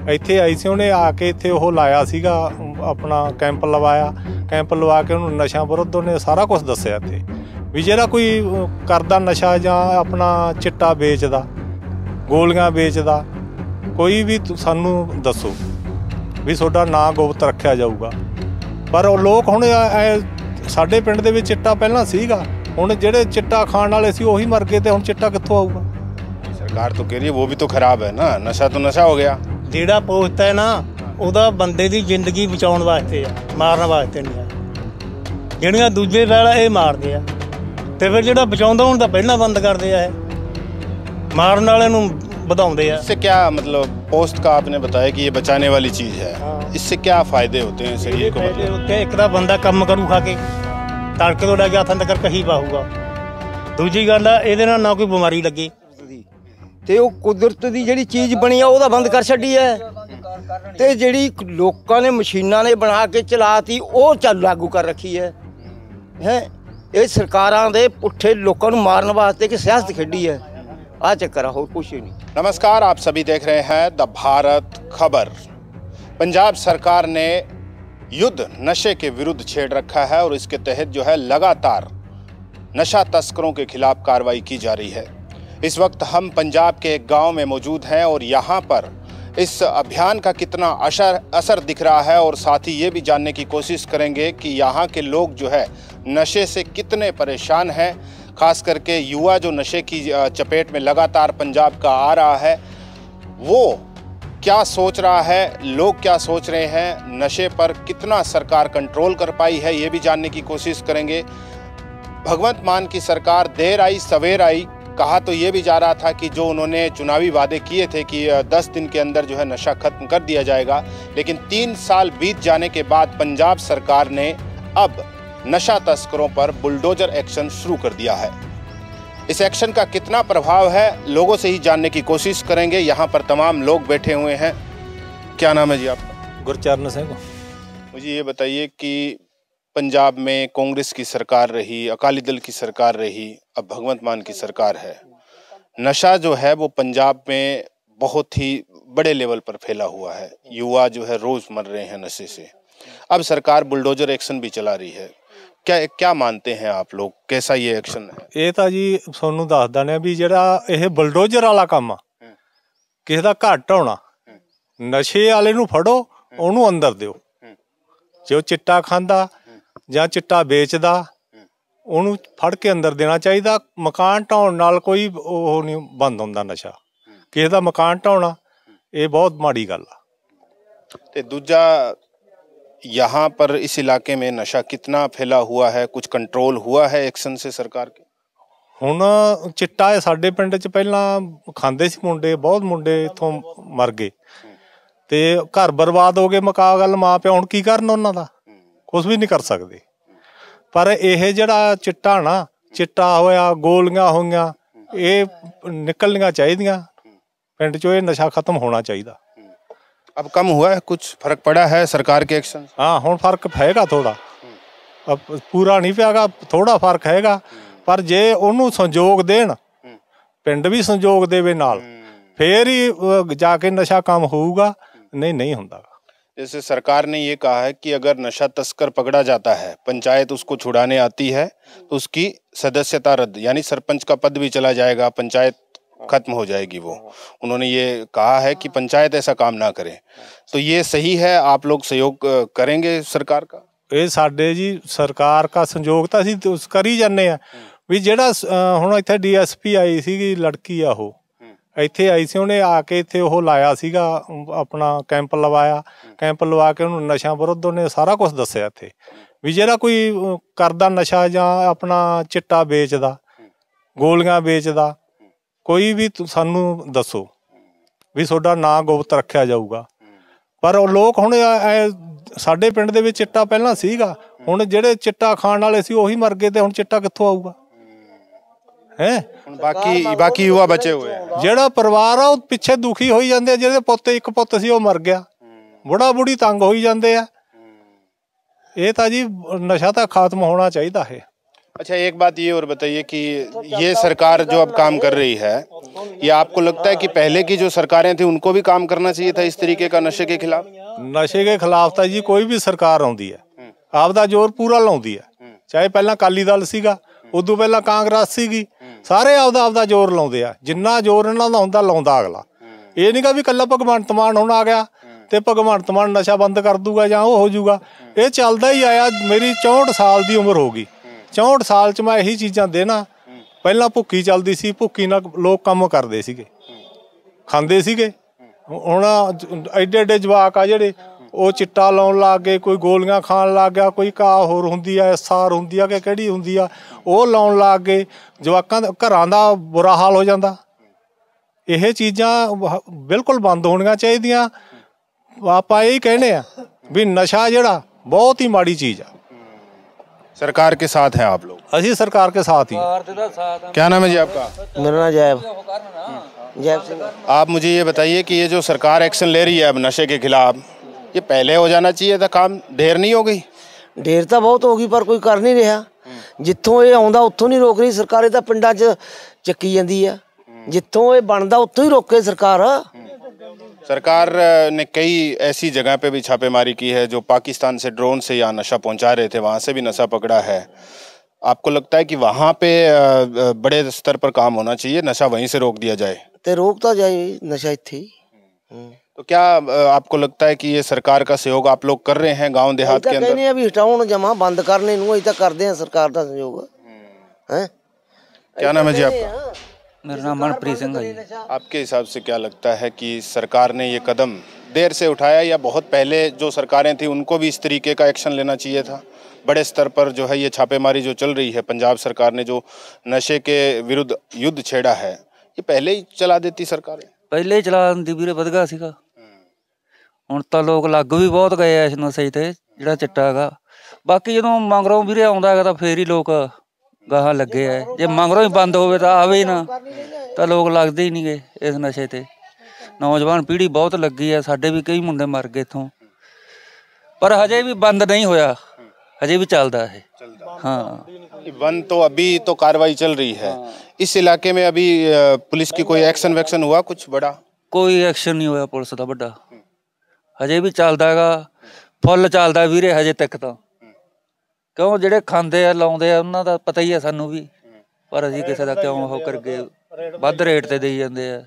ਇੱਥੇ ਆਈ ਸੀ, ਉਹਨੇ ਆ ਕੇ ਇੱਥੇ ਉਹ ਲਾਇਆ ਸੀਗਾ ਆਪਣਾ ਕੈਂਪ ਲਵਾਇਆ। ਕੈਂਪ ਲਵਾ ਕੇ ਉਹਨੂੰ ਨਸ਼ਾ ਵਿਰੁੱਧ ਉਹਨੇ ਸਾਰਾ ਕੁਛ ਦੱਸਿਆ ਇੱਥੇ ਵੀ ਜਿਹੜਾ ਕੋਈ ਕਰਦਾ ਨਸ਼ਾ ਜਾਂ ਆਪਣਾ ਚਿੱਟਾ ਵੇਚਦਾ, ਗੋਲੀਆਂ ਵੇਚਦਾ, ਕੋਈ ਵੀ ਸਾਨੂੰ ਦੱਸੋ ਵੀ ਤੁਹਾਡਾ ਨਾਂ ਗੁਪਤ ਰੱਖਿਆ ਜਾਊਗਾ। ਪਰ ਉਹ ਲੋਕ ਹੁਣ ਸਾਡੇ ਪਿੰਡ ਦੇ ਵਿੱਚ ਚਿੱਟਾ ਪਹਿਲਾਂ ਸੀਗਾ, ਹੁਣ ਜਿਹੜੇ ਚਿੱਟਾ ਖਾਣ ਵਾਲੇ ਸੀ ਉਹੀ ਮਰ ਗਏ, ਤੇ ਹੁਣ ਚਿੱਟਾ ਕਿੱਥੋਂ ਆਊਗਾ? सरकार तो कह रही है वो भी तो खराब है ना, नशा तो नशा हो गया। ਜਿਹੜਾ ਪੋਸਟ ਹੈ ਨਾ ਉਹਦਾ ਬੰਦੇ ਦੀ ਜ਼ਿੰਦਗੀ ਬਚਾਉਣ ਵਾਸਤੇ ਆ, ਮਾਰਨ ਵਾਸਤੇ ਨਹੀਂ ਆ। ਜਿਹੜੀਆਂ ਦੂਜੇ ਵਾਲਾ ਇਹ ਮਾਰਦੇ ਆ, ਤੇ ਫਿਰ ਜਿਹੜਾ ਬਚਾਉਂਦਾ ਹੁਣ ਤਾਂ ਪਹਿਲਾਂ ਬੰਦ ਕਰਦੇ ਆ, ਇਹ ਮਾਰਨ ਵਾਲੇ ਨੂੰ ਵਧਾਉਂਦੇ ਆ। इससे क्या मतलब पोस्ट का आपने बताया कि ये बचाने वाली चीज है, इससे क्या फायदे होते हैं शरीर को? फायदे होते एक ਤਾਂ ਬੰਦਾ ਕੰਮ ਕਰੂ ਖਾ ਕੇ, ਤੜਕੇ ਤੋਂ ਲੈ ਕੇ ਹੱਥਾਂ ਤੱਕ ਕਹੀ ਪਾਊਗਾ। ਦੂਜੀ ਗੱਲ ਆ ਇਹਦੇ ਨਾਲ ਨਾ ਕੋਈ ਬਿਮਾਰੀ ਲੱਗੇ, ਤੇ ਉਹ ਕੁਦਰਤ ਦੀ ਜਿਹੜੀ ਚੀਜ਼ ਬਣੀ ਆ ਉਹਦਾ ਬੰਦ ਕਰ ਛੱਡੀ ਹੈ, ਤੇ ਜਿਹੜੀ ਲੋਕਾਂ ਨੇ ਮਸ਼ੀਨਾਂ ਨੇ ਬਣਾ ਕੇ ਚਲਾਤੀ ਉਹ ਚੱਲ ਲਾਗੂ ਕਰ ਰੱਖੀ ਹੈ। ਇਹ ਸਰਕਾਰਾਂ ਦੇ ਪੁੱਠੇ ਲੋਕਾਂ ਨੂੰ ਮਾਰਨ ਵਾਸਤੇ ਕਿ ਸਿਆਸਤ ਖੇਡੀ ਹੈ, ਆ ਚੱਕਰ ਆ, ਹੋਰ ਕੁਛ ਨਹੀਂ। नमस्कार, आप सभी देख रहे हैं द भारत खबर। पंजाब सरकार ने युद्ध नशे के विरुद्ध छेड़ रखा है और इसके तहत जो है लगातार नशा तस्करों के खिलाफ कार्रवाई की जा रही है। इस वक्त हम पंजाब के एक गांव में मौजूद हैं और यहाँ पर इस अभियान का कितना असर दिख रहा है, और साथ ही ये भी जानने की कोशिश करेंगे कि यहाँ के लोग जो है नशे से कितने परेशान हैं। खास करके युवा जो नशे की चपेट में लगातार पंजाब का आ रहा है, वो क्या सोच रहा है, लोग क्या सोच रहे हैं, नशे पर कितना सरकार कंट्रोल कर पाई है, ये भी जानने की कोशिश करेंगे। भगवंत मान की सरकार देर आई सवेर आई, कहा तो ये भी जा रहा था कि जो उन्होंने चुनावी वादे किए थे कि 10 दिन के अंदर जो है नशा खत्म कर दिया जाएगा, लेकिन 3 साल बीत जाने के बाद पंजाब सरकार ने अब नशा तस्करों पर बुलडोजर एक्शन शुरू कर दिया है। इस एक्शन का कितना प्रभाव है, लोगों से ही जानने की कोशिश करेंगे। यहाँ पर तमाम लोग बैठे हुए हैं। क्या नाम है जी आपका? गुरचरण सिंह। मुझे ये बताइए कि पंजाब में कांग्रेस की सरकार रही, अकाली दल की सरकार रही, अब भगवंत मान की सरकार है। नशा जो है वो पंजाब में बहुत ही बड़े लेवल पर फैला हुआ है, युवा जो है रोज मर रहे हैं नशे से। अब सरकार बुलडोजर एक्शन भी चला रही है, क्या मानते हैं आप लोग, कैसा ये एक्शन है? ਇਹ ਤਾਂ ਜੀ ਤੁਹਾਨੂੰ ਦੱਸ ਦਿੰਦੇ ਆ ਵੀ ਜਿਹੜਾ ਇਹ ਬਲਡੋਜ਼ਰ ਵਾਲਾ ਕੰਮ ਆ, ਕਿਸੇ ਦਾ ਘੱਟ ਹੋਣਾ। ਨਸ਼ੇ ਵਾਲੇ ਨੂੰ ਫੜੋ, ਉਹਨੂੰ ਅੰਦਰ ਦਿਓ। ਜੇ ਉਹ ਚਿੱਟਾ ਖਾਂਦਾ ਜਾਂ ਚਿੱਟਾ ਵੇਚਦਾ, ਉਹਨੂੰ ਫੜ ਕੇ ਅੰਦਰ ਦੇਣਾ ਚਾਹੀਦਾ। ਮਕਾਨ ਢਾਉਣ ਨਾਲ ਕੋਈ ਉਹ ਨਹੀਂ ਬੰਦ ਹੁੰਦਾ ਨਸ਼ਾ। ਕਿਸੇ ਦਾ ਮਕਾਨ ਢਾਉਣਾ ਇਹ ਬਹੁਤ ਮਾੜੀ ਗੱਲ ਆ। ਤੇ ਦੂਜਾ, यहाँ पर इस इलाके में नशा कितना फैला हुआ है, कुछ कंट्रोल हुआ है एक्शन से सरकार के? ਹੁਣ ਚਿੱਟਾ ਇਹ ਸਾਡੇ ਪਿੰਡ 'ਚ ਪਹਿਲਾਂ ਖਾਂਦੇ ਸੀ ਮੁੰਡੇ, ਬਹੁਤ ਮੁੰਡੇ ਇੱਥੋਂ ਮਰ ਗਏ ਤੇ ਘਰ ਬਰਬਾਦ ਹੋ ਗਏ। ਮੁਕਾ ਗੱਲ ਮਾਂ ਪਿਓ ਹੁਣ ਕੀ ਕਰਨ ਉਹਨਾਂ ਦਾ, ਕੁਛ ਵੀ ਨਹੀਂ ਕਰ ਸਕਦੇ। ਪਰ ਇਹ ਜਿਹੜਾ ਚਿੱਟਾ ਨਾ, ਚਿੱਟਾ ਹੋਇਆ, ਗੋਲੀਆਂ ਹੋਈਆਂ, ਇਹ ਨਿਕਲਣੀਆਂ ਚਾਹੀਦੀਆਂ ਪਿੰਡ 'ਚੋਂ। ਇਹ ਨਸ਼ਾ ਖਤਮ ਹੋਣਾ ਚਾਹੀਦਾ। अब कम हुआ है, कुछ फर्क पड़ा है सरकार के एक्शन? हाँ, ਹੁਣ ਫਰਕ ਹੈਗਾ ਥੋੜਾ, ਪੂਰਾ ਨਹੀਂ ਪਿਆਗਾ, ਥੋੜਾ ਫਰਕ ਹੈਗਾ। ਪਰ ਜੇ ਉਹਨੂੰ ਸੰਯੋਗ ਦੇਣ, ਪਿੰਡ ਵੀ ਸੰਯੋਗ ਦੇਵੇ ਨਾਲ, ਫੇਰ ਹੀ ਜਾ ਕੇ ਨਸ਼ਾ ਕੰਮ ਹੋਊਗਾ, नहीं ਹੁੰਦਾ। जैसे सरकार ने ये कहा है कि अगर नशा तस्कर पकड़ा जाता है, पंचायत उसको छुड़ाने आती है तो उसकी सदस्यता रद्द, यानी सरपंच का पद भी चला जाएगा, पंचायत खत्म हो जाएगी वो। उन्होंने ये कहा है कि पंचायत ऐसा काम ना करे। तो ये सही है, आप लोग सहयोग करेंगे सरकार का? ਇਹ ਸਾਡੇ ਜੀ ਸਰਕਾਰ ਦਾ ਸੰਯੋਗ ਤਾਂ ਅਸੀਂ ਕਰੀ ਜਾਂਦੇ ਆ ਵੀ ਜਿਹੜਾ ਹੁਣ ਇੱਥੇ DSP ਆਈ ਸੀਗੀ ਲੜਕੀ ਆ, ਉਹ ਇੱਥੇ ਆਈ ਸੀ, ਉਹਨੇ ਆ ਕੇ ਇੱਥੇ ਉਹ ਲਾਇਆ ਸੀਗਾ ਆਪਣਾ ਕੈਂਪ ਲਵਾਇਆ। ਕੈਂਪ ਲਵਾ ਕੇ ਉਹਨੂੰ ਨਸ਼ਾ ਵਿਰੁੱਧ ਉਹਨੇ ਸਾਰਾ ਕੁਛ ਦੱਸਿਆ ਇੱਥੇ ਵੀ ਜਿਹੜਾ ਕੋਈ ਕਰਦਾ ਨਸ਼ਾ ਜਾਂ ਆਪਣਾ ਚਿੱਟਾ ਵੇਚਦਾ, ਗੋਲੀਆਂ ਵੇਚਦਾ, ਕੋਈ ਵੀ ਸਾਨੂੰ ਦੱਸੋ ਵੀ ਤੁਹਾਡਾ ਨਾਂ ਗੁਪਤ ਰੱਖਿਆ ਜਾਊਗਾ। ਪਰ ਉਹ ਲੋਕ ਹੁਣ ਸਾਡੇ ਪਿੰਡ ਦੇ ਵਿੱਚ ਚਿੱਟਾ ਪਹਿਲਾਂ ਸੀਗਾ, ਹੁਣ ਜਿਹੜੇ ਚਿੱਟਾ ਖਾਣ ਵਾਲੇ ਸੀ ਉਹੀ ਮਰ ਗਏ, ਤੇ ਹੁਣ ਚਿੱਟਾ ਕਿੱਥੋਂ ਆਊਗਾ? बाकी युवा बचे हुए हैं। ਜਿਹੜਾ ਪਰਿਵਾਰ ਆ ਉਹ ਪਿੱਛੇ ਦੁਖੀ ਹੋਈ ਜਾਂਦੇ ਆ। ਜਿਹਦੇ ਪੁੱਤ ਇੱਕ ਪੁੱਤ ਸੀ ਉਹ ਮਰ ਗਿਆ, ਬੁੜਾ ਬੁੜੀ ਤੰਗ ਹੋਈ ਜਾਂਦੇ ਆ। ਇਹ ਤਾਂ ਜੀ ਨਸ਼ਾ ਤਾਂ ਖਾਤਮ ਹੋਣਾ ਚਾਹੀਦਾ ਹੈ। अच्छा, एक बात ये और बताइए कि ये सरकार जो अब काम कर रही है, ये आपको लगता है कि पहले की जो सरकारें थी उनको भी काम करना चाहिए था इस तरीके का नशे के खिलाफ? ਨਸ਼ੇ ਦੇ ਖਿਲਾਫ ਤਾਂ ਜੀ ਕੋਈ ਵੀ ਸਰਕਾਰ ਆਉਂਦੀ ਹੈ ਆਪਦਾ ਜ਼ੋਰ ਪੂਰਾ ਲਾਉਂਦੀ ਹੈ। ਚਾਹੇ ਪਹਿਲਾਂ ਅਕਾਲੀ ਦਲ ਸੀਗਾ, ਉਦੋਂ ਪਹਿਲਾਂ ਕਾਂਗਰਸ ਸੀਗੀ, ਸਾਰੇ ਆਪਦਾ ਜ਼ੋਰ ਲਾਉਂਦੇ ਆ। ਜਿੰਨਾ ਜ਼ੋਰ ਇਹਨਾਂ ਦਾ ਹੁੰਦਾ ਲਾਉਂਦਾ ਅਗਲਾ। ਇਹ ਨਹੀਂ ਗਾ ਵੀ ਇਕੱਲਾ ਭਗਵੰਤ ਮਾਨ ਹੁਣ ਆ ਗਿਆ ਤੇ ਭਗਵੰਤ ਮਾਨ ਨਸ਼ਾ ਬੰਦ ਕਰ ਦੂਗਾ ਜਾਂ ਉਹ ਹੋ ਜਾਊਗਾ। ਇਹ ਚੱਲਦਾ ਹੀ ਆਇਆ। ਮੇਰੀ 64 ਸਾਲ ਦੀ ਉਮਰ ਹੋ ਗਈ। 64 ਸਾਲ 'ਚ ਮੈਂ ਇਹੀ ਚੀਜ਼ਾਂ ਦੇਣਾ। ਪਹਿਲਾਂ ਭੁੱਕੀ ਚੱਲਦੀ ਸੀ, ਭੁੱਕੀ ਨਾਲ ਲੋਕ ਕੰਮ ਕਰਦੇ ਸੀਗੇ, ਖਾਂਦੇ ਸੀਗੇ। ਹੁਣ ਐਡੇ ਐਡੇ ਜਵਾਕ ਆ ਜਿਹੜੇ ਉਹ ਚਿੱਟਾ ਲਾਉਣ ਲੱਗ ਗਏ, ਕੋਈ ਗੋਲੀਆਂ ਖਾਣ ਲੱਗ ਗਿਆ, ਕੋਈ ਘਾਹ ਹੋਰ ਹੁੰਦੀ ਆ, SR ਹੁੰਦੀ ਆ ਕਿ ਕਿਹੜੀ ਹੁੰਦੀ ਆ, ਉਹ ਲਾਉਣ ਲੱਗ ਗਏ। ਜਵਾਕਾਂ ਦੇ ਘਰਾਂ ਦਾ ਬੁਰਾ ਹਾਲ ਹੋ ਜਾਂਦਾ। ਇਹ ਚੀਜ਼ਾਂ ਬਿਲਕੁਲ ਬੰਦ ਹੋਣੀਆਂ ਚਾਹੀਦੀਆਂ। ਆਪਾਂ ਇਹ ਕਹਿੰਦੇ ਆ ਵੀ ਨਸ਼ਾ ਜਿਹੜਾ ਬਹੁਤ ਹੀ ਮਾੜੀ ਚੀਜ਼ ਆ। सरकार के साथ हैं आप लोग? ਅਸੀਂ ਸਰਕਾਰ के साथ ही। क्या नाम है जी आपका? मेरा नाम जैब सिंह। आप मुझे ये बताइए कि ये जो सरकार एक्शन ले रही है अब नशे के खिलाफ, ये पहले हो जाना चाहिए था काम? देर नहीं हो गई? ढेर ਤਾਂ ਬਹੁਤ ਹੋ ਗਈ ਪਰ ਕੋਈ ਕਰ ਨਹੀਂ ਰਿਹਾ। ਜਿੱਥੋਂ ਇਹ ਆਉਂਦਾ ਉੱਥੋਂ ਨਹੀਂ ਰੋਕ ਰਹੀ ਸਰਕਾਰ। ਇਹ ਤਾਂ ਪਿੰਡਾਂ 'ਚ ਚੱਕੀ ਜਾਂਦੀ ਆ। ਜਿੱਥੋਂ ਇਹ ਬਣਦਾ ਉੱਥੋਂ ਹੀ ਰੋਕੇ सरकार। सरकार ने कई ऐसी जगह पे भी छापेमारी की है जो पाकिस्तान से ड्रोन से यहाँ नशा पहुंचा रहे थे, वहाँ से भी नशा पकड़ा है। आपको लगता है कि वहाँ पे बड़े स्तर पर काम होना चाहिए, नशा वहीं से रोक दिया जाए? ਤੇ ਰੋਕ ਤਾਂ ਜਾਏ ਨਸ਼ਾ ਇੱਥੇ ਹੀ। तो क्या आपको लगता है कि ये सरकार का सहयोग आप लोग कर रहे हैं गांव देहात के अंदर? ਕਹਿੰਦੇ ਆ ਵੀ ਹਟਾਉਣ ਜਮਾ ਬੰਦ ਕਰਨੇ ਨੂੰ। ਅਸੀਂ ਤਾਂ ਕਰਦੇ ਆ ਸਰਕਾਰ ਦਾ ਸਹਿਯੋਗ ਹੈ। क्या नाम है जी आपका? मेरा नाम मनप्रीत सिंह है जी। आपके हिसाब से क्या लगता है कि सरकार ने ये कदम देर से उठाया या बहुत पहले जो सरकारें थी उनको भी इस तरीके का एक्शन लेना चाहिए था? बड़े स्तर पर जो है ये छापेमारी जो चल रही है, पंजाब सरकार ने जो नशे के विरुद्ध युद्ध छेड़ा है, ये पहले ही चला देती सरकार? ਪਹਿਲੇ ਹੀ ਚਲਾ ਦਿੰਦੀ ਵੀਰੇ, ਵਧਗਾ ਸੀਗਾ। ਹੁਣ ਤਾਂ ਲੋਕ ਲੱਗ ਵੀ ਬਹੁਤ ਗਏ ਆ ਇਸ ਨਸ਼ੇ ਤੇ, ਜਿਹੜਾ ਚਿੱਟਾ ਹੈਗਾ। ਬਾਕੀ ਜਦੋਂ ਮਗਰੋਂ ਵੀਰੇ ਆਉਂਦਾ ਹੈਗਾ ਤਾਂ ਫੇਰ ਹੀ ਲੋਕ ਗਾਹਾਂ ਲੱਗੇ ਆ। ਜੇ ਮਗਰੋਂ ਹੀ ਬੰਦ ਹੋਵੇ ਤਾਂ ਆਵੇ ਹੀ ਨਾ ਤਾਂ ਲੋਕ ਲੱਗਦੇ ਹੀ ਨਹੀਂ ਗੇ ਇਸ ਨਸ਼ੇ ਤੇ। ਨੌਜਵਾਨ ਪੀੜ੍ਹੀ ਬਹੁਤ ਲੱਗੀ ਆ। ਸਾਡੇ ਵੀ ਕਈ ਮੁੰਡੇ ਮਰ ਗਏ ਇੱਥੋਂ, ਪਰ ਹਜੇ ਵੀ ਬੰਦ ਨਹੀਂ ਹੋਇਆ, ਹਜੇ ਵੀ ਚੱਲਦਾ ਹੈ। हाँ, बंद तो अभी तो कार्रवाई चल रही है। इस इलाके में अभी पुलिस की कोई एक्शन वैक्शन हुआ कुछ बड़ा? ਕੋਈ ਐਕਸ਼ਨ ਨਹੀਂ ਹੋਇਆ ਪੁਲਿਸ ਦਾ ਵੱਡਾ। ਹਜੇ ਵੀ ਚੱਲਦਾ ਹੈਗਾ, ਫੁੱਲ ਚੱਲਦਾ ਵੀਰੇ ਹਜੇ ਤੱਕ ਤਾਂ। ਕਿਉਂ ਜਿਹੜੇ ਖਾਂਦੇ ਆ ਲਾਉਂਦੇ ਆ ਉਹਨਾਂ ਦਾ ਪਤਾ ਹੀ ਆ ਸਾਨੂੰ ਵੀ, ਪਰ ਅਸੀਂ ਕਿਸੇ ਦਾ ਕਿਉਂ ਉਹ ਕਰਗੇ ਵੱਧ ਰੇਟ ਤੇ ਦੇਈ ਜਾਂਦੇ ਆ।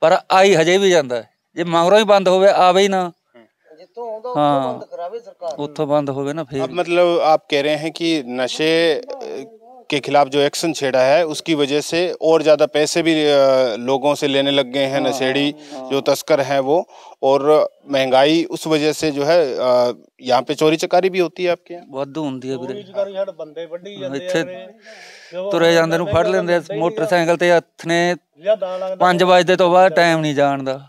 ਪਰ ਆਈ ਹਜੇ ਵੀ ਜਾਂਦਾ। ਜੇ ਮਗਰੋਂ ਹੀ ਬੰਦ ਹੋਵੇ ਆਵੇ ਹੀ ਨਾ, हाँ उत्थों बंद हो गए ना फिर। अब मतलब आप कह रहे हैं कि नशे के खिलाफ जो एक्शन छेड़ा है उसकी वजह से और ज्यादा पैसे भी लोगों से लेने लग गए हैं नशेड़ी जो तस्कर हैं वो, और महंगाई उस वजह से जो है यहाँ पे चोरी चकारी भी होती है आपके यहाँ? वाधू ਹੁੰਦੀ ਹੈ ਵੀਰੇ। ਇੱਥੇ ਤੁਰੇ ਜਾਂਦੇ ਨੂੰ ਫੜ ਲੈਂਦੇ ਮੋਟਰਸਾਈਕਲ ਤੇ। ਹੱਥ ਨੇ 5 ਵਜੇ ਤੋਂ ਬਾਅਦ ਟਾਈਮ ਨਹੀਂ ਜਾਣ ਦਾ।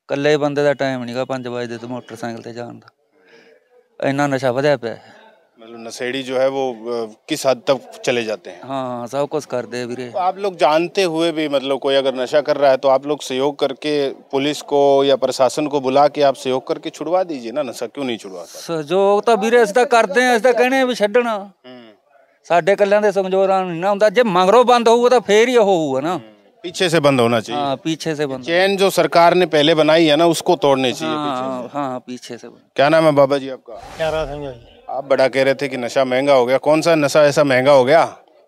ਕੱਲੇ ਬੰਦੇ ਦਾ ਟਾਈਮ ਨਹੀਂਗਾ 5 ਵਜੇ ਤੋਂ ਮੋਟਰਸਾਈਕਲ ਤੇ ਜਾਣ ਦਾ। ਇੰਨਾ ਨਸ਼ਾ ਵਧਿਆ ਪਿਆ। मतलब नशेड़ी जो है वो किस हद तक चले जाते हैं? हाँ, सब कुछ कर दे वीरे। आप लोग जानते हुए भी मतलब कोई अगर नशा कर रहा है तो आप लोग सहयोग करके पुलिस को या प्रशासन को बुला के आप सहयोग करके छुड़वा दीजिए ना नशा। क्यों नहीं छुड़वाते? सहयोग तो ਵੀਰੇ ਅਸੀਂ ਤਾਂ ਕਰਦੇ ਆ। ਅਸੀਂ ਤਾਂ ਕਹਿੰਦੇ ਵੀ ਛੱਡਣਾ। ਸਾਡੇ ਕੱਲਿਆਂ ਦੇ ਸੰਜੋਗ ਨਾਲ ਨਹੀਂ ਨਾ ਹੁੰਦਾ। ਜੇ ਮਗਰੋਂ ਬੰਦ ਹੋਊਗਾ ਤਾਂ ਫੇਰ ਹੀ ਉਹ ਹੋਊਗਾ ना। पीछे से बंद होना चाहिए। हाँ, पीछे से बंद। चैन जो सरकार ने पहले बनाई है ना उसको तोड़ने चाहिए। हाँ, हाँ, पीछे से बंद। क्या नाम है बाबा जी आपका? प्यारा सिंह जी। आप बड़ा कह रहे थे कि नशा महंगा हो गया। कौन सा नशा ऐसा महंगा हो गया?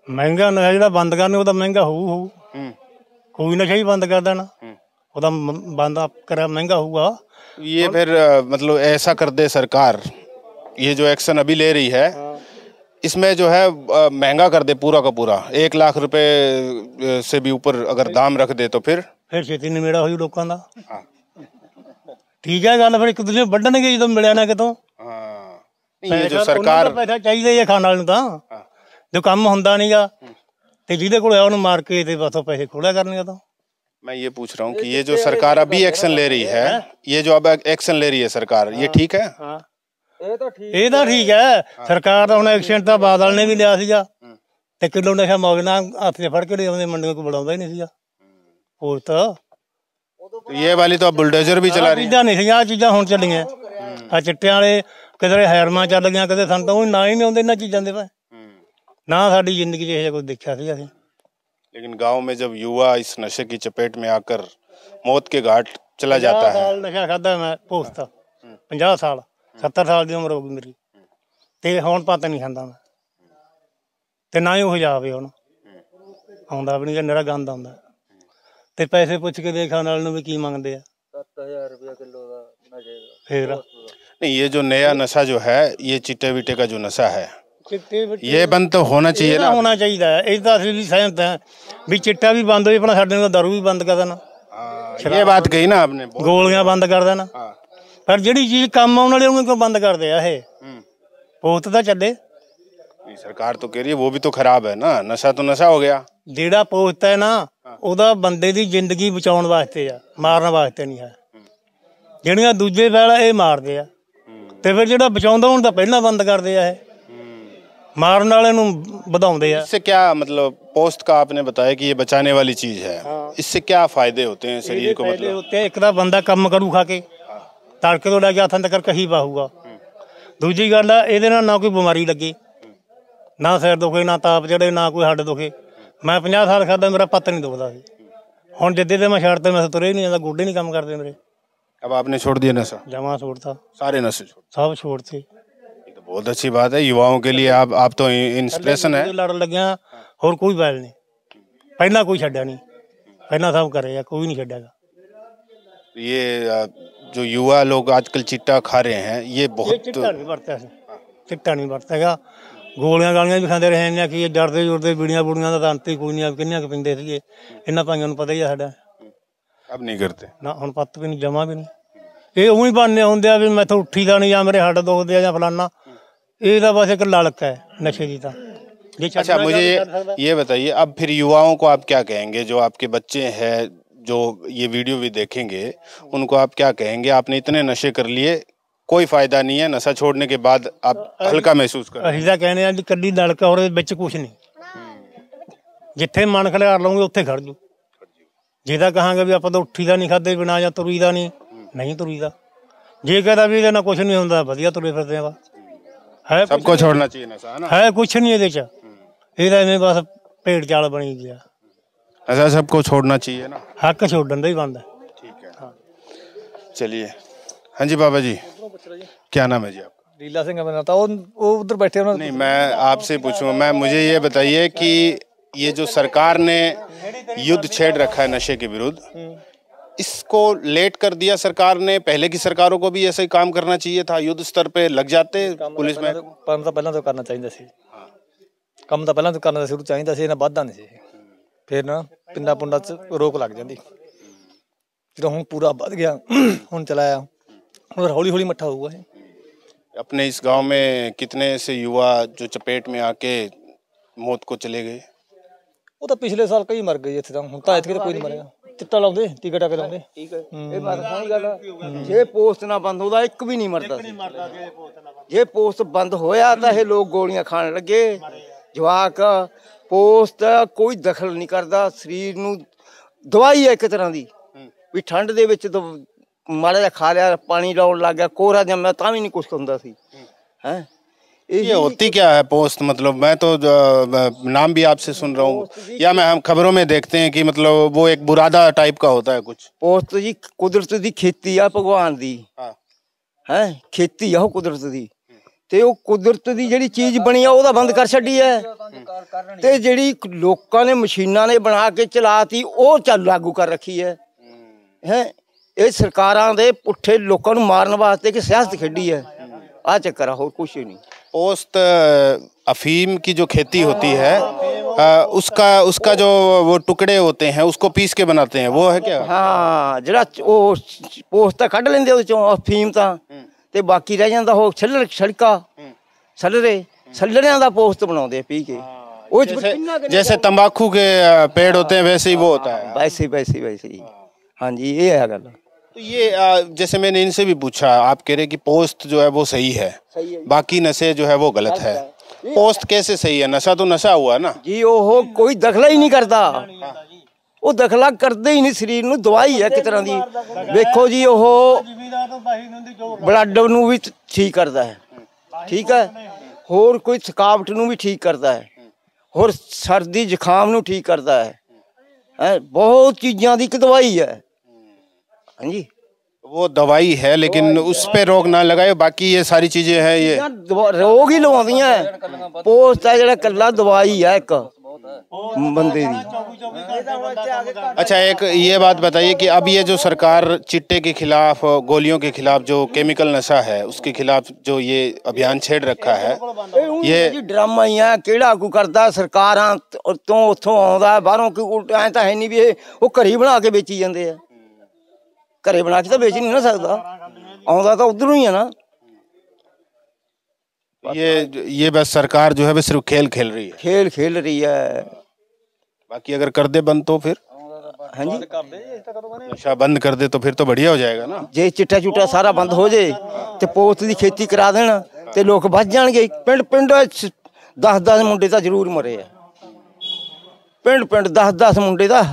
ਮਹਿੰਗਾ ਨਸ਼ਾ ਜਿਹੜਾ ਬੰਦ ਕਰਨੇ ਉਹਦਾ ਮਹਿੰਗਾ ਹੋਊ। ਕੋਈ ਨਸ਼ਾ ਹੀ ਬੰਦ ਕਰ ਦੇਣਾ ਉਹਦਾ ਬੰਦ ਕਰਿਆ ਮਹਿੰਗਾ ਹੋਊਗਾ। ये फिर मतलब ऐसा कर दे सरकार, ये जो एक्शन अभी ले रही है इसमें जो है महंगा कर दे पूरा का पूरा। 1 लाख रुपए से भी ऊपर अगर दाम रख दे तो फिर ਛੇਤੀ ਨਿਮੇੜਾ ਹੋ ਜੂ ਲੋਕਾਂ ਦਾ। ਠੀਕ ਹੈ ਗੱਲ। ਫਿਰ ਇੱਕ ਦੂਜੇ ਵੱਢਣਗੇ ਜਦੋਂ ਮਿਲਿਆ ਨਾ ਕਿਤੋਂ। ये जो सरकार ਪੈਸਾ ਚਾਹੀਦਾ ਹੀ ਖਾਣ ਵਾਲੇ ਨੂੰ ਤਾਂ ਜੋ ਕੰਮ ਹੁੰਦਾ ਨਹੀਂਗਾ ਤੇ ਜਿਹਦੇ ਕੋਲ ਆ ਉਹਨੂੰ ਮਾਰ ਕੇ ਤੇ ਬਸ ਪੈਸੇ ਖੋਲਿਆ ਕਰਨਗੇ ਤਾਂ। मैं ये पूछ रहा हूँ कि ये जो सरकार अभी एक्शन ले रही है, ये जो अब एक्शन ले रही है सरकार, ये ठीक है? ਇਹ ਤਾਂ ਠੀਕ ਹੈ। ਸਰਕਾਰ ਦਾ ਹੁਣ ਐਕਸੀਡੈਂਟ ਤਾਂ ਬਾਦਲ ਨੇ ਵੀ ਲਿਆ ਸੀਗਾ ਤੇ ਕਿਲੋ ਨਸ਼ਾ ਮੌਕੇ ਨਾਲ ਹੱਥ 'ਚ ਫੜ ਕੇ ਲਿਆਉਂਦੇ ਮੰਡੀਆਂ ਕੋਲ ਬੁਲਾਉਂਦਾ ਹੀ ਨਹੀਂ ਸੀਗਾ। ਹੋਰ ਤਾਂ तो ये वाली तो अब बुलडोजर भी चला रही है। ਚੀਜ਼ਾਂ ਨਹੀਂ ਸੀਗੀਆਂ, ਆਹ ਚੀਜ਼ਾਂ ਹੁਣ ਚੱਲੀਆਂ। ਆ ਚਿੱਟਿਆਂ ਵਾਲੇ ਕਿਤੇ ਹੈਰਮਾਂ ਚੱਲ ਗਈਆਂ, ਕਿਤੇ ਸਾਨੂੰ ਤਾਂ ਉਹ ਨਾ ਹੀ ਨਹੀਂ ਆਉਂਦੇ ਇਹਨਾਂ ਚੀਜ਼ਾਂ ਦੇ। ना साडी जिंदगी 'ਚ ਇਹੋ ਜਿਹਾ ਕੁਝ ਦੇਖਿਆ ਸੀ ਅਸੀਂ। लेकिन गांव में जब युवा इस नशे की चपेट में आकर मौत के घाट चला जाता है। नशा खादा मैं पोस्ट 50 साल 70 साल की उम्र हो गई मेरी ਤੇ ਹੁਣ ਪਤਾ ਨਹੀਂ ਖਾਂਦਾ ਮੈਂ ਤੇ ਨਾ ਹੀ ਉਹ ਜਾਵੇ ਹੁਣ ਆਉਂਦਾ ਵੀ ਨਹੀਂ ਮੇਰਾ ਗੰਦ ਆਉਂਦਾ ਤੇ ਪੈਸੇ ਪੁੱਛ ਕੇ ਦੇਖਾਂ ਨਾਲ ਨੂੰ ਵੀ ਕੀ ਮੰਗਦੇ ਆ 7000 ਰੁਪਏ ਕਿਲੋ ਦਾ ਨਸ਼ੇ ਦਾ। ਫੇਰ नहीं, ये जो नया नशा जो है, ये चिट्टे विट्टे का जो नशा है, ये बंद तो होना चाहिए ना। होना चाहिए ਇਹ ਤਾਂ ਅਸੀਂ ਵੀ ਸਹਿਮਤ ਹਾਂ ਵੀ ਚਿੱਟਾ ਵੀ ਬੰਦ ਹੋਏ, ਆਪਣਾ ਸਾਡੇ ਨਾਲ ਦਾਰੂ ਵੀ ਬੰਦ ਕਰ ਦੇਣਾ। ये बात कही ना आपने, ਗੋਲੀਆਂ ਬੰਦ ਕਰ ਦੇਣਾ। ਪਰ ਜਿਹੜੀ ਚੀਜ਼ ਕੰਮ ਆਉਣ ਵਾਲੀ ਉਹਨੂੰ ਕਿਉਂ ਬੰਦ ਕਰਦੇ ਆ? ਇਹ ਪੋਸਤ ਤਾਂ ਚੱਲੇ। नहीं, सरकार तो कह रही है वो भी तो खराब है ना, नशा तो नशा हो गया। ਜਿਹੜਾ ਪੋਸਤ ਹੈ ਨਾ ਉਹਦਾ ਬੰਦੇ ਦੀ ਜ਼ਿੰਦਗੀ ਬਚਾਉਣ ਵਾਸਤੇ ਆ, ਮਾਰਨ ਵਾਸਤੇ ਨਹੀਂ ਹੈ। ਜਿਹੜੀਆਂ ਦੂਜੇ ਵੈਲ ਇਹ ਮਾਰਦੇ ਆ ਤੇ ਫਿਰ ਜਿਹੜਾ ਬਚਾਉਂਦਾ ਹੁਣ ਤਾਂ ਪਹਿਲਾਂ ਬੰਦ ਕਰਦੇ ਆ। ਇਹ ਮਾਰਨ ਵਾਲੇ ਨੂੰ ਵਧਾਉਂਦੇ ਆ। इससे क्या मतलब, पोस्ट का आपने बताया कि ये बचाने वाली चीज है, इससे क्या फायदे होते हैं शरीर को? मतलब ਉੱਤੇ ਇੱਕ ਤਾਂ ਬੰਦਾ ਕੰਮ ਕਰੂ ਖਾ ਕੇ, ਤੜਕੇ ਤੋਂ ਲੈ ਕੇ ਹੱਥਾਂ ਤੱਕ ਕਹੀ ਪਾਊਗਾ। ਦੂਜੀ ਗੱਲ ਆ ਇਹਦੇ ਨਾਲ ਨਾ ਕੋਈ ਬਿਮਾਰੀ ਲੱਗੇ, ਨਾ ਸਿਰ ਦੁਖੇ, ਨਾ ਤਾਪ ਚੜੇ, ਨਾ ਕੋਈ ਹੱਡ ਦੁਖੇ। ਮੈਂ 50 ਸਾਲ ਖਾਦਾ, ਮੇਰਾ ਪੱਤ ਨਹੀਂ ਦੁਖਦਾ ਸੀ। ਹੁਣ ਜਿੱਦੇ ਤੇ ਮੈਂ ਛੱਡਤੇ, ਮੈਂ ਤੁਰੇ ਨਹੀਂ ਜਾਂਦਾ, ਗੋਡੇ ਨਹੀਂ ਕੰਮ ਕਰਦੇ ਮੇਰੇ। अब आपने छोड़ दिया नशा? जमा छोड़ता, सारे नशे छोड़? सब छोड़ते। ये तो बहुत अच्छी बात है युवाओं के लिए। आप तो इंस्पिरेशन है। लड़ लग्या और कोई बैल नहीं, पहला कोई छड्या नहीं, पहला सब करे, कोई नहीं छड्यागा। ये जो युवा लोग आजकल चिट्टा खा रहे हैं, ये बहुत चिट्टा नहीं बरता, चिट्टा नहीं बरतेगा। ਗੋਲੀਆਂ ਗਾਲੀਆਂ ਵੀ ਖਾਂਦੇ ਰਹੇ ਨੇ ਕਿ ਡਰਦੇ ਜੁਰਦੇ ਬੀੜੀਆਂ ਬੁੜੀਆਂ ਦਾ ਤਾਂ ਅੰਤ ਹੀ ਕੋਈ ਨਹੀਂ। ਕਿੰਨੀਆਂ ਕੁ ਪੀਂਦੇ ਸੀਗੇ, ਇਹਨਾਂ ਭਾਈਆਂ ਨੂੰ ਪਤਾ ਹੀ ਆ ਸਾਡਾ। अब नहीं करते ਨਾ ਹੁਣ ਪੱਤ ਵੀ ਨਹੀਂ, ਜਮਾ ਵੀ ਨਹੀਂ। ਇਹ ਉਹੀ ਬਣਨੇ ਹੁੰਦੇ ਆ ਵੀ ਮੈਥੋਂ ਉੱਠੀ ਦਾ ਨਹੀਂ, ਜਾਂ ਮੇਰੇ ਹੱਡ ਦੁਖਦੇ ਆ, ਜਾਂ ਫਲਾਨਾ। ਇਹ ਤਾਂ ਬਸ ਇੱਕ ਲਾਲਕ ਹੈ ਨਸ਼ੇ ਦੀ। ਤਾਂ अच्छा, मुझे ये बताइए, अब फिर युवाओं को आप क्या कहेंगे? जो आपके बच्चे हैं जो ये वीडियो भी देखेंगे, उनको आप क्या कहेंगे? आपने इतने नशे कर लिए, कोई फायदा नहीं है, नशा छोड़ने के बाद आप हल्का महसूस कर। ਅਸੀਂ ਤਾਂ ਕਹਿੰਦੇ ਆ ਵੀ ਕੱਲੀ ਨਲਕ ਔਰ ਵਿੱਚ ਕੁਛ ਨਹੀਂ, ਜਿੱਥੇ ਮਨ ਖਿਲਾਰ ਲਵਾਂਗੇ ਉੱਥੇ ਖੜ ਜੂ। ਜੇ ਤਾਂ ਕਹਾਂਗੇ ਵੀ ਆਪਾਂ ਤਾਂ ਉੱਠੀ ਦਾ ਨਹੀਂ, ਖਾਦੇ ਬਿਨਾ, ਜਾਂ ਤੁਰੀ ਦਾ ਨਹੀਂ ਤੁਰੀ ਦਾ। ਜੇ ਕਹਦਾ ਵੀ ਇਹਦੇ ਨਾਲ ਕੁਛ ਨਹੀਂ ਹੁੰਦਾ, ਵਧੀਆ ਤੁਰੇ ਫਿਰਦੇ ਆ। ਹੈ सबको छोड़ना चाहिए नशा, है ना? ਹੈ ਕੁਛ ਨਹੀਂ ਇਹਦੇ ਚ। ਇਹ ਤਾਂ ਐਵੇਂ ਬਸ ਭੇਡ ਚਾਲ ਬਣੀ ਗਿਆ। नशा सबको छोड़ना चाहिए ना। ਹੱਕ ਛੋੜਨ ਦਾ ਹੀ ਬੰਦ ਹੈ। ठीक है, चलिए। हाँ जी बाबा जी, क्या नाम है जी आपका? लीला सिंह है मेरा। तो वो उधर बैठे हैं। नहीं, मैं आपसे पूछूंगा। मुझे ये बताइए कि ये जो सरकार ने युद्ध छेड़ रखा है नशे के विरुद्ध, इसको लेट कर दिया सरकार ने। पहले की सरकारों को भी ऐसा ही काम करना चाहिए था, युद्ध स्तर पे लग जाते पुलिस में। ਕੰਮ ਤਾਂ ਪਹਿਲਾਂ ਤੋਂ ਕਰਨਾ ਚਾਹੀਦਾ ਸੀ। ਕੰਮ ਤਾਂ ਪਹਿਲਾਂ ਤੋਂ ਕਰਨਾ ਸ਼ੁਰੂ ਚਾਹੀਦਾ ਸੀ, ਇਹਨਾਂ ਵਾਧਾ ਨਹੀਂ ਸੀ। ਫਿਰ ਨਾ ਪਿੰਡਾਂ ਪੁੰਡਾਂ 'ਚ ਰੋਕ ਲੱਗ ਜਾਂਦੀ। ਜਦੋਂ ਹੁਣ ਪੂਰਾ ਵੱਧ ਗਿਆ, ਹੁਣ ਚਲਾਇਆ, ਹੁਣ ਹੌਲੀ ਹੌਲੀ ਮੱਠਾ ਹੋਊਗਾ। अपने इस गांव में कितने ऐसे युवा जो चपेट में आके मौत को चले गए? ਉਹ ਤਾਂ ਪਿਛਲੇ ਸਾਲ ਕਈ ਮਰ ਗਏ ਇੱਥੇ। ਤਾਂ ਹੁਣ ਤਾਂ ਇੱਥੇ ਕੋਈ ਨਹੀਂ ਮਰਿਆ। ਚਿੱਟਾ ਲਾਉਂਦੇ, ਟੀਕਾ ਟਾਕੇ ਲਾਉਂਦੇ। ਠੀਕ ਹੈ, ਇਹ ਮਰਦਾਂ ਗੱਲ। ਜੇ ਪੋਸਟ ਨਾ ਬੰਦ ਹੁੰਦਾ, ਇੱਕ ਵੀ ਨਹੀਂ ਮਰਦਾ ਸੀ। ਜੇ ਪੋਸਟ ਬੰਦ ਹੋਇਆ ਤਾਂ ਇਹ ਲੋਕ ਗੋਲੀਆਂ ਖਾਣ ਲੱਗੇ। ਜਵਾਕ ਪੋਸਟ ਕੋਈ ਦਖਲ ਨਹੀਂ ਕਰਦਾ, ਸਰੀਰ ਨੂੰ ਦਵਾਈ ਹੈ ਇੱਕ ਤਰ੍ਹਾਂ ਦੀ। ਵੀ ਠੰਡ ਦੇ ਵਿੱਚ ਤਾਂ ਮਾੜਾ ਜਿਹਾ ਖਾ ਲਿਆ, ਪਾਣੀ ਲਾਉਣ ਲੱਗ ਗਿਆ, ਕੋਹਰਾ ਜੰਮਿਆ ਤਾਂ ਵੀ ਨਹੀਂ ਕੁਛ ਹੁੰਦਾ ਸੀ। ਹੈ ये होती क्या है पोस्ट? मतलब मैं तो नाम भी आपसे सुन रहा हूँ, या मैं हम खबरों में देखते हैं कि मतलब वो एक बुरादा टाइप का होता है कुछ। ਪੋਸਟ ਜੀ ਕੁਦਰਤ ਦੀ ਖੇਤੀ ਆ, ਭਗਵਾਨ ਦੀ ਹੈ ਖੇਤੀ ਆ ਉਹ ਕੁਦਰਤ ਦੀ। ਤੇ ਉਹ ਕੁਦਰਤ ਦੀ ਜਿਹੜੀ ਚੀਜ਼ ਬਣੀ ਆ ਉਹਦਾ ਬੰਦ ਕਰ ਛੱਡੀ ਹੈ। ਤੇ ਜਿਹੜੀ ਲੋਕਾਂ ਨੇ ਮਸ਼ੀਨਾਂ ਨੇ ਬਣਾ ਕੇ ਚਲਾਤੀ ਉਹ ਚੱਲ ਲਾਗੂ ਕਰ ਰੱਖੀ ਹੈ। ਹੈ ਇਹ ਸਰਕਾਰਾਂ ਦੇ ਪੁੱਠੇ ਲੋਕਾਂ ਨੂੰ ਮਾਰਨ ਵਾਸਤੇ ਕਿ ਸਿਆਸਤ ਖੇਡੀ ਹੈ। ਆ ਚੱਕਰ ਆ, ਹੋਰ ਕੁਛ ਨਹੀਂ। पोस्ट अफीम की जो खेती होती है, उसका जो वो टुकड़े होते हैं उसको पीस के बनाते हैं, वो है क्या? ਹਾਂ ਜਿਹੜਾ ਉਹ ਪੋਸਟ ਤਾਂ ਕੱਢ ਲੈਂਦੇ ਉਹਦੇ ਚੋਂ ਅਫੀਮ ਤਾਂ, ਤੇ ਬਾਕੀ ਰਹਿ ਜਾਂਦਾ ਉਹ ਛੱਲੜ ਛੜਕਾ ਛੱਲੜਿਆਂ ਦਾ ਪੋਸਟ ਬਣਾਉਂਦੇ ਪੀ ਕੇ। ਉਹ जैसे तंबाकू के पेड़ होते हैं वैसे ही वो होता है। वैसे ही। हाँ जी, ये है गल। तो ये जैसे मैंने इनसे भी पूछा, आप कह रहे कि पोस्ट जो है वो सही है, बाकी नशे जो है वो गलत है। पोस्ट कैसे सही है? नशा तो नशा हुआ ना जी। ਉਹ ਕੋਈ ਦਖਲਾ ਹੀ ਨਹੀਂ ਕਰਦਾ, ਉਹ ਦਖਲਾ ਕਰਦੇ ਹੀ ਨਹੀਂ। ਸਰੀਰ ਨੂੰ ਦਵਾਈ ਹੈ ਇੱਕ ਤਰ੍ਹਾਂ ਦੀ। ਵੇਖੋ ਜੀ, ਉਹ ਬਲੱਡ ਨੂੰ ਵੀ ਠੀਕ ਕਰਦਾ ਹੈ, ਠੀਕ ਹੈ, ਹੋਰ ਕੋਈ ਥਕਾਵਟ ਨੂੰ ਵੀ ਠੀਕ ਕਰਦਾ ਹੈ। ਹੋਰ ਸਰਦੀ ਜ਼ੁਕਾਮ ਨੂੰ ਠੀਕ ਕਰਦਾ ਹੈ बहुत चीज़ों की एक दवाई है। हाँ जी, वो दवाई है लेकिन उस पे रोक ना लगाए, बाकी ये सारी चीजें हैं ये रोग ही लवादियां पोस्ट है जरा कला दवाई है एक बंदे दी। अच्छा, एक ये बात बताइए कि अब ये जो सरकार चिट्टे के खिलाफ, गोलियों के खिलाफ, जो केमिकल नशा है उसके खिलाफ जो ये अभियान छेड़ रखा है, ये ड्रामा ही है। केड़ा को करता सरकार तो उतों आउंदा बाहरों की उल्टा ऐ तां है नहीं भी वो घर ही बना के बेची जाते हैं। घरे बना के तो बेच नहीं ना सकता, आउंदा तो उधरों ही है ना। ये बस सरकार जो है वो सिर्फ खेल खेल रही है, खेल रही है। बाकी अगर कर दे बंद तो फिर, हाँ जी, नशा बंद कर दे तो फिर तो बढ़िया हो जाएगा ना। जे चिट्टा चुट्टा सारा बंद हो जाए तो पोस्त की खेती करा देना तो लोग बच जाएंगे। पिंड पिंड 10-10 मुंडे तो जरूर मरे है, पिंड पिंड 10-10 मुंडे तो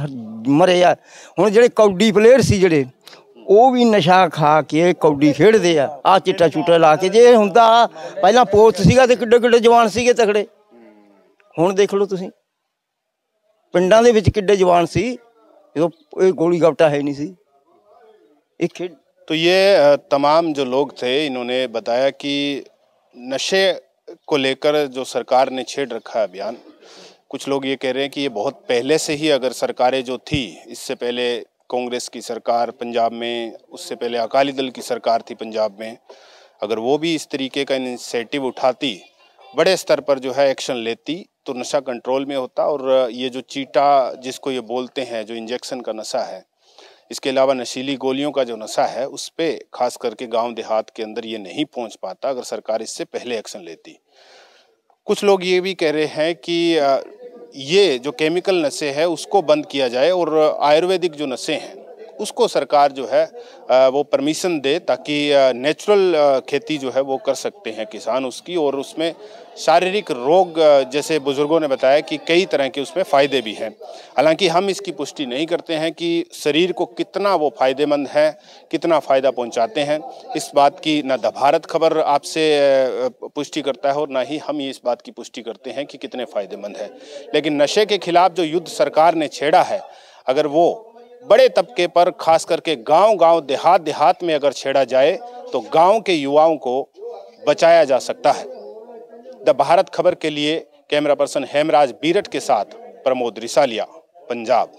मरे है। हुण जिहड़े कौडी प्लेयर सी जिहड़े वो भी नशा खा के कौडी खेडदे आ चिट्टा चुट्टा ला के। जे हुंदा पहलां पोस्ट सीगा ते किड्डे किड्डे जवान सीगे तगड़े, हुण देख लो तुसीं पिंडां दे विच किड्डे जवान सी, जो गोली गपटा है नहीं सी एक खेड। तो ये तमाम जो लोग थे इन्होंने बताया कि नशे को लेकर जो सरकार ने छेड़ रखा है अभियान, कुछ लोग ये कह रहे हैं कि ये बहुत पहले से ही, अगर सरकारें जो थी इससे पहले कांग्रेस की सरकार पंजाब में, उससे पहले अकाली दल की सरकार थी पंजाब में, अगर वो भी इस तरीके का इनिशिएटिव उठाती, बड़े स्तर पर जो है एक्शन लेती, तो नशा कंट्रोल में होता। और ये जो चीटा जिसको ये बोलते हैं, जो इंजेक्शन का नशा है, इसके अलावा नशीली गोलियों का जो नशा है, उस पर खास करके गांव देहात के अंदर ये नहीं पहुंच पाता अगर सरकार इससे पहले एक्शन लेती। कुछ लोग ये भी कह रहे हैं कि ये जो केमिकल नशे है उसको बंद किया जाए और आयुर्वेदिक जो नशे हैं उसको सरकार जो है वो परमिशन दे, ताकि नेचुरल खेती जो है वो कर सकते हैं किसान उसकी, और उसमें शारीरिक रोग, जैसे बुजुर्गों ने बताया कि कई तरह के उसमें फ़ायदे भी हैं। हालांकि हम इसकी पुष्टि नहीं करते हैं कि शरीर को कितना वो फ़ायदेमंद है, कितना फ़ायदा पहुंचाते हैं। इस बात की ना द भारत खबर आपसे पुष्टि करता है और ना ही हम इस बात की पुष्टि करते हैं कि कितने फ़ायदेमंद है। लेकिन नशे के खिलाफ जो युद्ध सरकार ने छेड़ा है, अगर वो बड़े तबके पर, खास करके गांव-गांव, देहात में अगर छेड़ा जाए तो गांव के युवाओं को बचाया जा सकता है। द भारत खबर के लिए कैमरा पर्सन हेमराज बीरट के साथ प्रमोद रिसालिया, पंजाब।